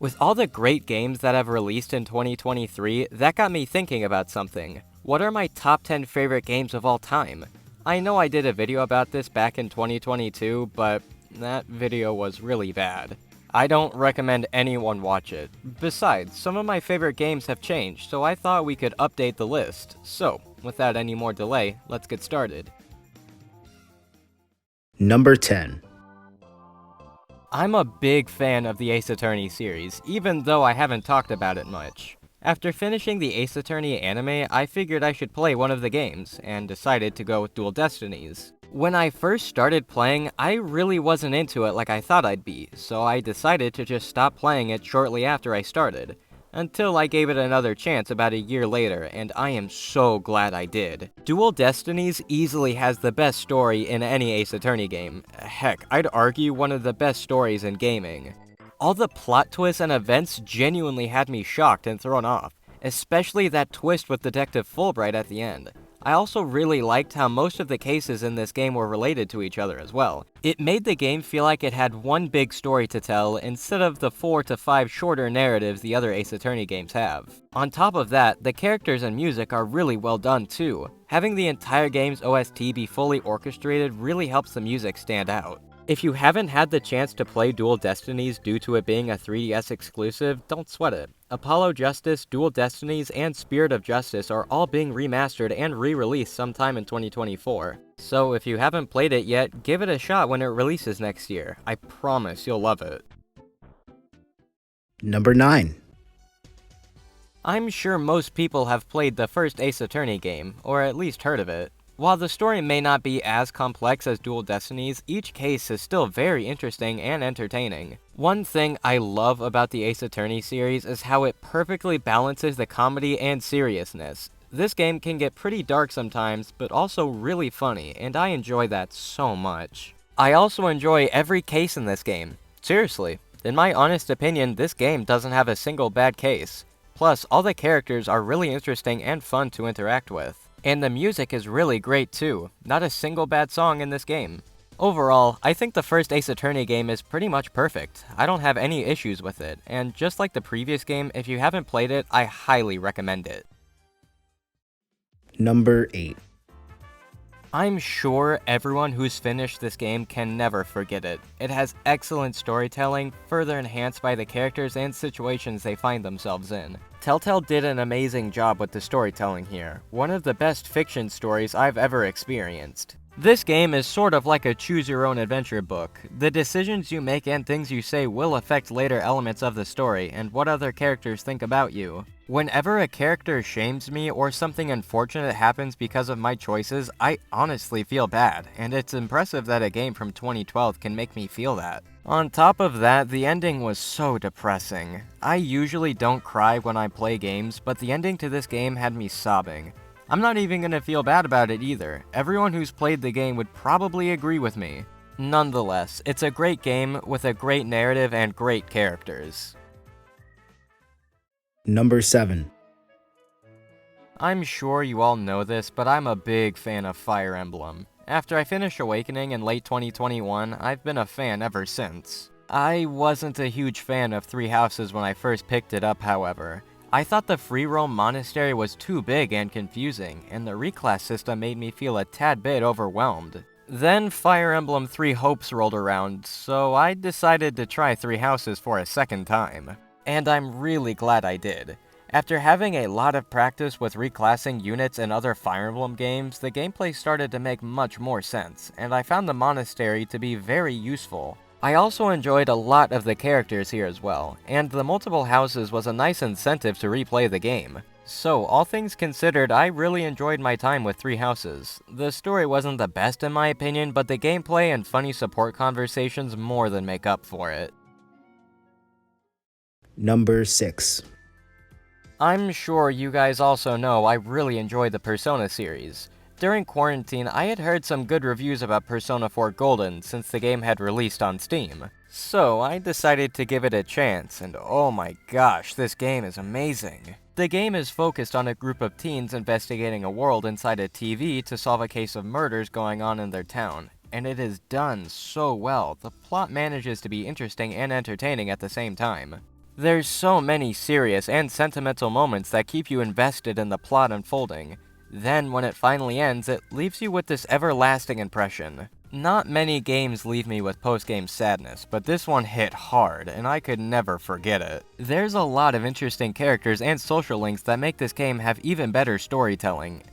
With all the great games that have released in 2023, that got me thinking about something. What are my top 10 favorite games of all time? I know I did a video about this back in 2022, but that video was really bad. I don't recommend anyone watch it. Besides, some of my favorite games have changed, so I thought we could update the list. So, without any more delay, let's get started. Number 10. I'm a big fan of the Ace Attorney series, even though I haven't talked about it much. After finishing the Ace Attorney anime, I figured I should play one of the games, and decided to go with Dual Destinies. When I first started playing, I really wasn't into it like I thought I'd be, so I decided to just stop playing it shortly after I started. Until I gave it another chance about a year later, and I am so glad I did. Dual Destinies easily has the best story in any Ace Attorney game. Heck, I'd argue one of the best stories in gaming. All the plot twists and events genuinely had me shocked and thrown off, especially that twist with Detective Fulbright at the end. I also really liked how most of the cases in this game were related to each other as well. It made the game feel like it had one big story to tell instead of the 4 to 5 shorter narratives the other Ace Attorney games have. On top of that, the characters and music are really well done too. Having the entire game's OST be fully orchestrated really helps the music stand out. If you haven't had the chance to play Dual Destinies due to it being a 3DS exclusive, don't sweat it. Apollo Justice, Dual Destinies, and Spirit of Justice are all being remastered and re-released sometime in 2024. So if you haven't played it yet, give it a shot when it releases next year. I promise you'll love it. Number 9. I'm sure most people have played the first Ace Attorney game, or at least heard of it. While the story may not be as complex as Dual Destinies, each case is still very interesting and entertaining. One thing I love about the Ace Attorney series is how it perfectly balances the comedy and seriousness. This game can get pretty dark sometimes, but also really funny, and I enjoy that so much. I also enjoy every case in this game. Seriously, in my honest opinion, this game doesn't have a single bad case. Plus, all the characters are really interesting and fun to interact with. And the music is really great too, not a single bad song in this game. Overall, I think the first Ace Attorney game is pretty much perfect. I don't have any issues with it, and just like the previous game, if you haven't played it, I highly recommend it. Number 8. I'm sure everyone who's finished this game can never forget it. It has excellent storytelling, further enhanced by the characters and situations they find themselves in. Telltale did an amazing job with the storytelling here, one of the best fiction stories I've ever experienced. This game is sort of like a choose-your-own-adventure book. The decisions you make and things you say will affect later elements of the story and what other characters think about you. Whenever a character shames me or something unfortunate happens because of my choices, I honestly feel bad, and it's impressive that a game from 2012 can make me feel that. On top of that, the ending was so depressing. I usually don't cry when I play games, but the ending to this game had me sobbing. I'm not even gonna feel bad about it either. Everyone who's played the game would probably agree with me. Nonetheless, it's a great game with a great narrative and great characters. Number 7. I'm sure you all know this, but I'm a big fan of Fire Emblem. After I finished Awakening in late 2021, I've been a fan ever since. I wasn't a huge fan of Three Houses when I first picked it up, however. I thought the free roam monastery was too big and confusing, and the reclass system made me feel a tad bit overwhelmed. Then Fire Emblem Three Hopes rolled around, so I decided to try Three Houses for a second time. And I'm really glad I did. After having a lot of practice with reclassing units in other Fire Emblem games, the gameplay started to make much more sense, and I found the monastery to be very useful. I also enjoyed a lot of the characters here as well, and the multiple houses was a nice incentive to replay the game. So, all things considered, I really enjoyed my time with Three Houses. The story wasn't the best in my opinion, but the gameplay and funny support conversations more than make up for it. Number 6. I'm sure you guys also know I really enjoy the Persona series. During quarantine, I had heard some good reviews about Persona 4 Golden since the game had released on Steam. So I decided to give it a chance, and oh my gosh, this game is amazing. The game is focused on a group of teens investigating a world inside a TV to solve a case of murders going on in their town, and it is done so well. The plot manages to be interesting and entertaining at the same time. There's so many serious and sentimental moments that keep you invested in the plot unfolding. Then, when it finally ends, it leaves you with this everlasting impression. Not many games leave me with post-game sadness, but this one hit hard, and I could never forget it. There's a lot of interesting characters and social links that make this game have even better storytelling.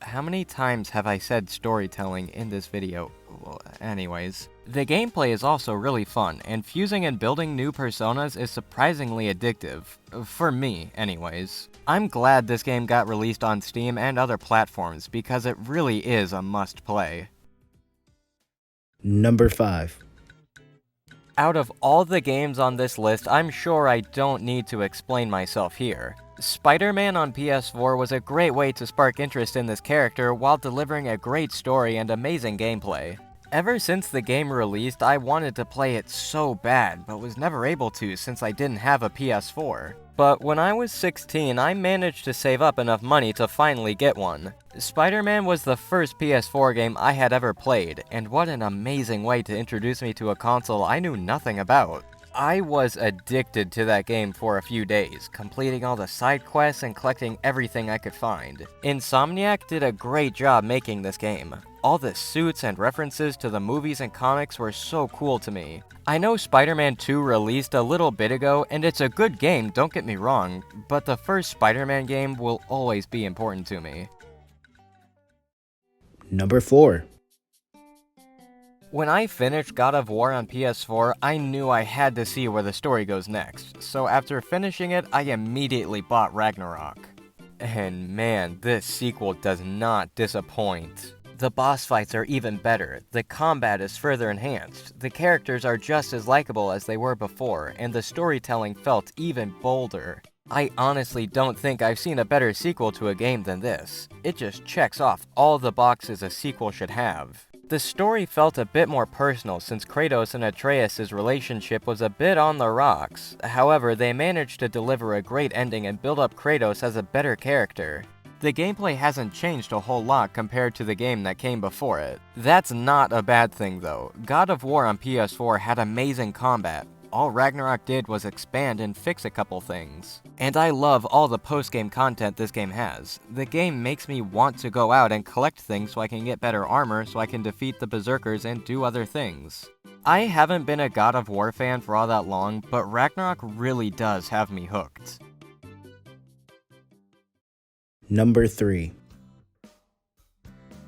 How many times have I said storytelling in this video? Well, anyways. The gameplay is also really fun, and fusing and building new personas is surprisingly addictive. For me, anyways. I'm glad this game got released on Steam and other platforms, because it really is a must-play. Number 5. Out of all the games on this list, I'm sure I don't need to explain myself here. Spider-Man on PS4 was a great way to spark interest in this character while delivering a great story and amazing gameplay. Ever since the game released, I wanted to play it so bad, but was never able to since I didn't have a PS4. But when I was 16, I managed to save up enough money to finally get one. Spider-Man was the first PS4 game I had ever played, and what an amazing way to introduce me to a console I knew nothing about. I was addicted to that game for a few days, completing all the side quests and collecting everything I could find. Insomniac did a great job making this game. All the suits and references to the movies and comics were so cool to me. I know Spider-Man 2 released a little bit ago, and it's a good game, don't get me wrong, but the first Spider-Man game will always be important to me. Number 4. When I finished God of War on PS4, I knew I had to see where the story goes next, so after finishing it, I immediately bought Ragnarok. And man, this sequel does not disappoint. The boss fights are even better, the combat is further enhanced, the characters are just as likable as they were before, and the storytelling felt even bolder. I honestly don't think I've seen a better sequel to a game than this. It just checks off all the boxes a sequel should have. The story felt a bit more personal since Kratos and Atreus' relationship was a bit on the rocks. However, they managed to deliver a great ending and build up Kratos as a better character. The gameplay hasn't changed a whole lot compared to the game that came before it. That's not a bad thing though. God of War on PS4 had amazing combat. All Ragnarok did was expand and fix a couple things. And I love all the post-game content this game has. The game makes me want to go out and collect things so I can get better armor so I can defeat the Berserkers and do other things. I haven't been a God of War fan for all that long, but Ragnarok really does have me hooked. Number 3.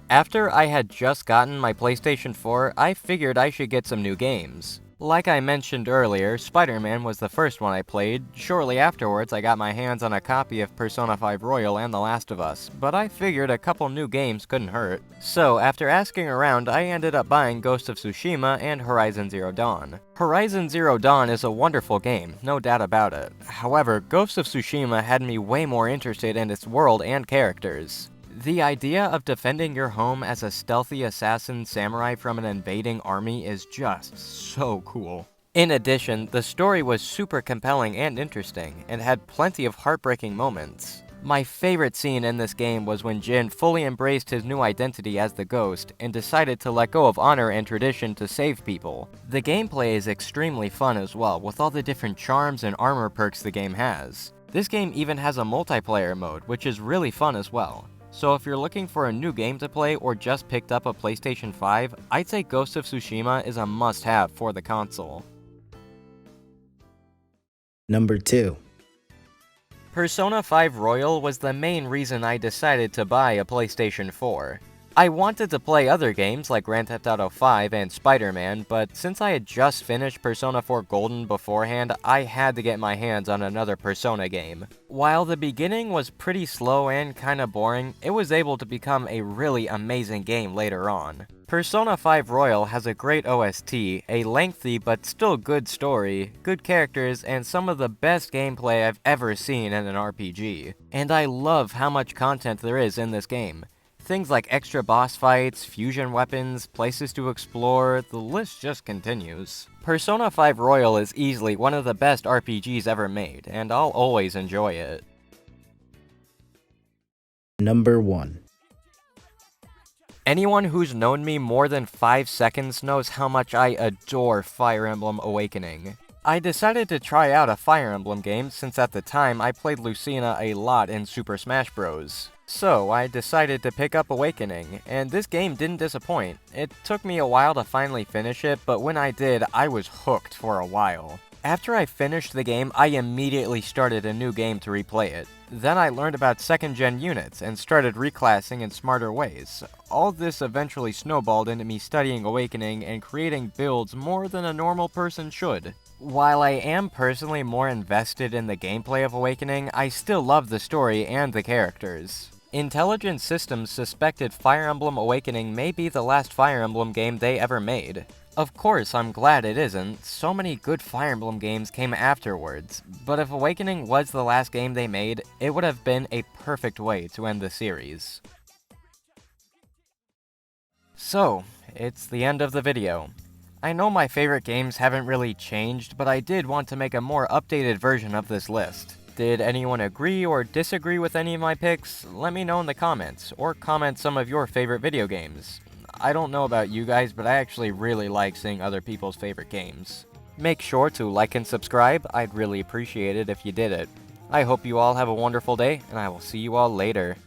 After I had just gotten my PlayStation 4, I figured I should get some new games. Like I mentioned earlier, Spider-Man was the first one I played. Shortly afterwards, I got my hands on a copy of Persona 5 Royal and The Last of Us, but I figured a couple new games couldn't hurt. So, after asking around, I ended up buying Ghost of Tsushima and Horizon Zero Dawn. Horizon Zero Dawn is a wonderful game, no doubt about it. However, Ghost of Tsushima had me way more interested in its world and characters. The idea of defending your home as a stealthy assassin samurai from an invading army is just so cool. In addition, the story was super compelling and interesting, and had plenty of heartbreaking moments. My favorite scene in this game was when Jin fully embraced his new identity as the Ghost, and decided to let go of honor and tradition to save people. The gameplay is extremely fun as well, with all the different charms and armor perks the game has. This game even has a multiplayer mode, which is really fun as well. So if you're looking for a new game to play or just picked up a PlayStation 5, I'd say Ghost of Tsushima is a must-have for the console. Number 2. Persona 5 Royal was the main reason I decided to buy a PlayStation 4. I wanted to play other games like Grand Theft Auto 5 and Spider-Man, but since I had just finished Persona 4 Golden beforehand, I had to get my hands on another Persona game. While the beginning was pretty slow and kinda boring, it was able to become a really amazing game later on. Persona 5 Royal has a great OST, a lengthy but still good story, good characters, and some of the best gameplay I've ever seen in an RPG. And I love how much content there is in this game. Things like extra boss fights, fusion weapons, places to explore, the list just continues. Persona 5 Royal is easily one of the best RPGs ever made, and I'll always enjoy it. Number 1. Anyone who's known me more than 5 seconds knows how much I adore Fire Emblem Awakening. I decided to try out a Fire Emblem game since at the time I played Lucina a lot in Super Smash Bros. So I decided to pick up Awakening, and this game didn't disappoint. It took me a while to finally finish it, but when I did, I was hooked for a while. After I finished the game, I immediately started a new game to replay it. Then I learned about second-gen units and started reclassing in smarter ways. All this eventually snowballed into me studying Awakening and creating builds more than a normal person should. While I am personally more invested in the gameplay of Awakening, I still love the story and the characters. Intelligent Systems suspected Fire Emblem Awakening may be the last Fire Emblem game they ever made. Of course, I'm glad it isn't. So many good Fire Emblem games came afterwards, but if Awakening was the last game they made, it would have been a perfect way to end the series. So, it's the end of the video. I know my favorite games haven't really changed, but I did want to make a more updated version of this list. Did anyone agree or disagree with any of my picks? Let me know in the comments, or comment some of your favorite video games. I don't know about you guys, but I actually really like seeing other people's favorite games. Make sure to like and subscribe, I'd really appreciate it if you did it. I hope you all have a wonderful day, and I will see you all later.